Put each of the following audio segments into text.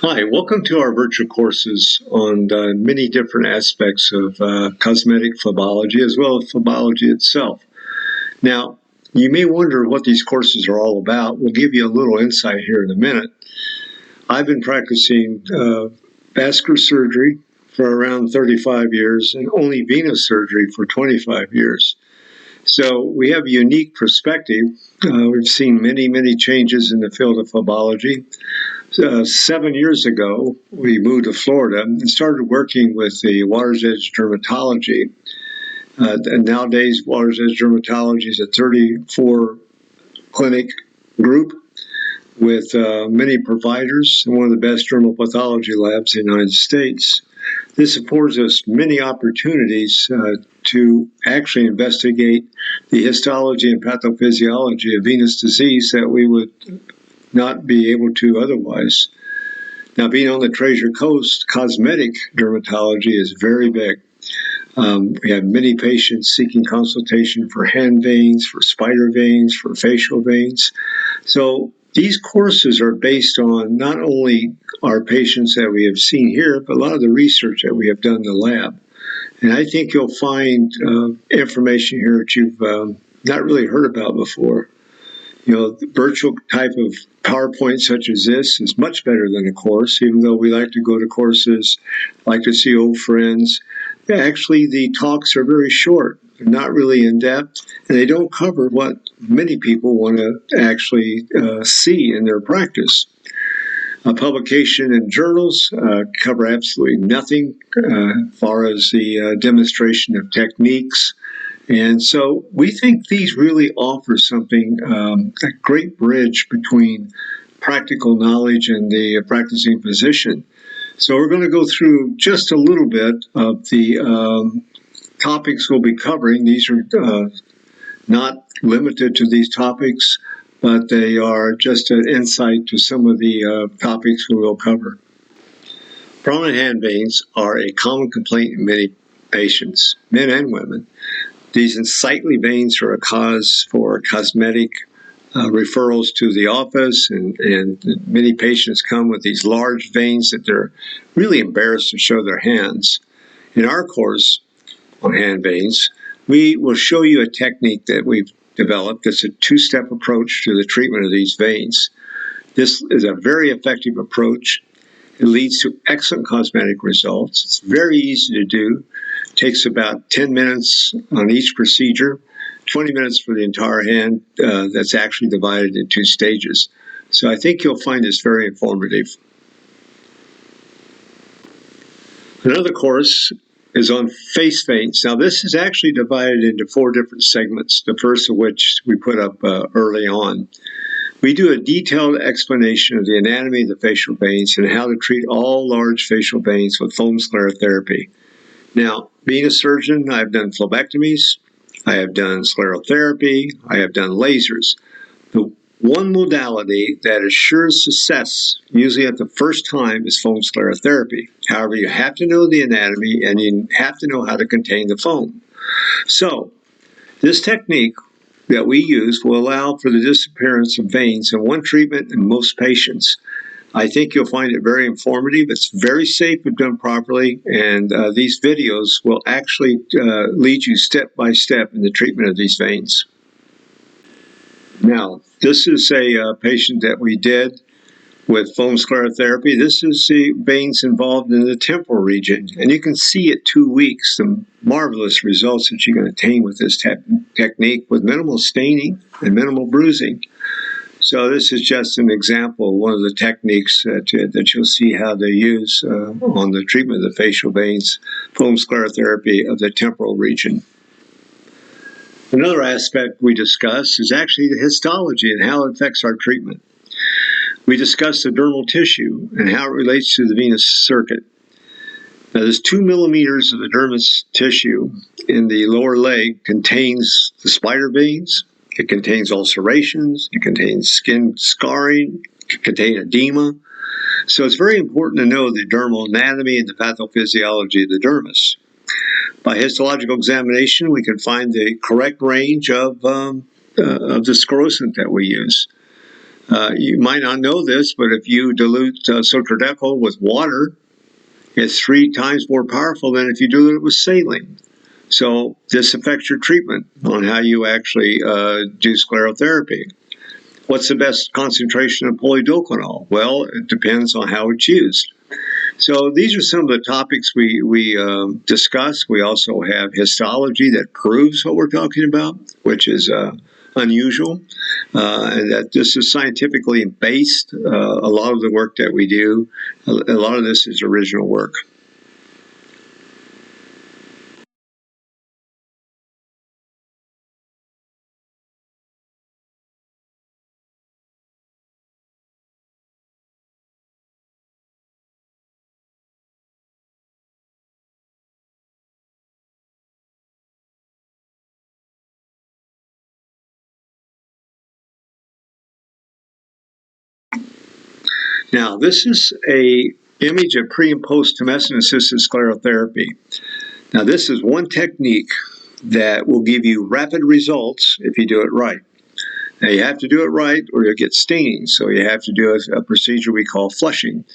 Hi, welcome to our virtual courses on many different aspects of cosmetic phobology as well as phobology itself. Now, you may wonder what these courses are all about. We'll give you a little insight here in a minute. I've been practicing vascular surgery for around 35 years and only venous surgery for 25 years. So we have a unique perspective. We've seen many changes in the field of phobology. 7 years ago, we moved to Florida and started working with the Water's Edge Dermatology. And nowadays, Water's Edge Dermatology is a 34 clinic group with many providers and one of the best dermopathology labs in the United States. This affords us many opportunities to actually investigate the histology and pathophysiology of venous disease that we would not be able to otherwise. Now, being on the Treasure Coast, cosmetic dermatology is very big. We have many patients seeking consultation for hand veins, for spider veins, for facial veins. So these courses are based on not only our patients that we have seen here, but a lot of the research that we have done in the lab. And I think you'll find information here that you've not really heard about before. You know, the virtual type of PowerPoint such as this is much better than a course, even though we like to go to courses, like to see old friends. Actually, the talks are very short, not really in depth, and they don't cover what many people want to actually see in their practice. Publication in journals cover absolutely nothing as far as the demonstration of techniques. And so we think these really offer something, a great bridge between practical knowledge and the practicing physician. So we're going to go through just a little bit of the topics we'll be covering. These are not limited to these topics, but they are just an insight to some of the topics we will cover. Prominent hand veins are a common complaint in many patients, men and women. These unsightly veins are a cause for cosmetic referrals to the office, and many patients come with these large veins that they're really embarrassed to show their hands. In our course on hand veins, we will show you a technique that we've developed that's a two-step approach to the treatment of these veins. This is a very effective approach. It leads to excellent cosmetic results. It's very easy to do. It takes about 10 minutes on each procedure, 20 minutes for the entire hand. That's actually divided in two stages. So I think you'll find this very informative. Another course is on face veins. Now, this is actually divided into 4 different segments, the first of which we put up early on. We do a detailed explanation of the anatomy of the facial veins and how to treat all large facial veins with foam sclerotherapy. Now, being a surgeon, I've done phlebectomies, I have done sclerotherapy, I have done lasers. The one modality that assures success, usually at the first time, is foam sclerotherapy. However, you have to know the anatomy and you have to know how to contain the foam. So, this technique that we use will allow for the disappearance of veins in one treatment in most patients. I think you'll find it very informative. It's very safe if done properly, and these videos will actually lead you step by step in the treatment of these veins. Now, this is a patient that we did with foam sclerotherapy. This is the veins involved in the temporal region, and you can see at 2 weeks the marvelous results that you can attain with this technique with minimal staining and minimal bruising. So this is just an example of one of the techniques that you'll see how they use on the treatment of the facial veins, foam sclerotherapy of the temporal region. Another aspect we discuss is actually the histology and how it affects our treatment. We discuss the dermal tissue and how it relates to the venous circuit. Now, there's 2 millimeters of the dermis tissue in the lower leg contains the spider veins. It contains ulcerations. It contains skin scarring. It can contain edema. So it's very important to know the dermal anatomy and the pathophysiology of the dermis. By histological examination, we can find the correct range of the sclerosant that we use. You might not know this, but if you dilute Sotradecol with water, it's 3 times more powerful than if you dilute it with saline. So this affects your treatment on how you actually do sclerotherapy. What's the best concentration of polydolcanol? Well, it depends on how it's used. So these are some of the topics we discuss. We also have histology that proves what we're talking about, which is unusual, and that this is scientifically based. A lot of the work that we do, a lot of this is original work. Now, this is a image of pre and post tumescent assisted sclerotherapy. Now, this is one technique that will give you rapid results if you do it right. Now, you have to do it right or you'll get staining, so you have to do a procedure we call flushing.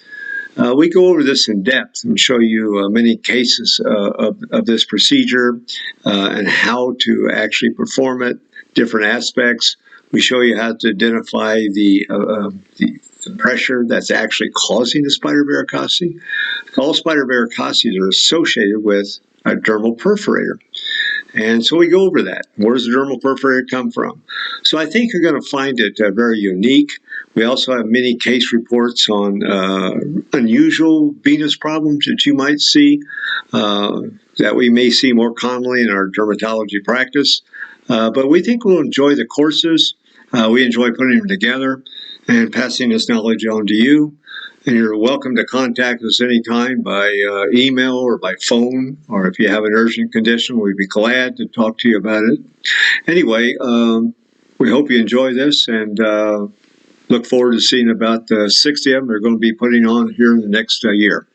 We go over this in depth and show you many cases of this procedure and how to actually perform it, different aspects. We show you how to identify the pressure that's actually causing the spider varicosity. All spider varicosities are associated with a dermal perforator. And so we go over that. Where does the dermal perforator come from? So I think you're going to find it very unique. We also have many case reports on unusual venous problems that you might see, that we may see more commonly in our dermatology practice. But we think we'll enjoy the courses. We enjoy putting them together and passing this knowledge on to you. And you're welcome to contact us anytime by email or by phone, or if you have an urgent condition, we'd be glad to talk to you about it. Anyway, we hope you enjoy this and look forward to seeing about 60 of them they're going to be putting on here in the next year.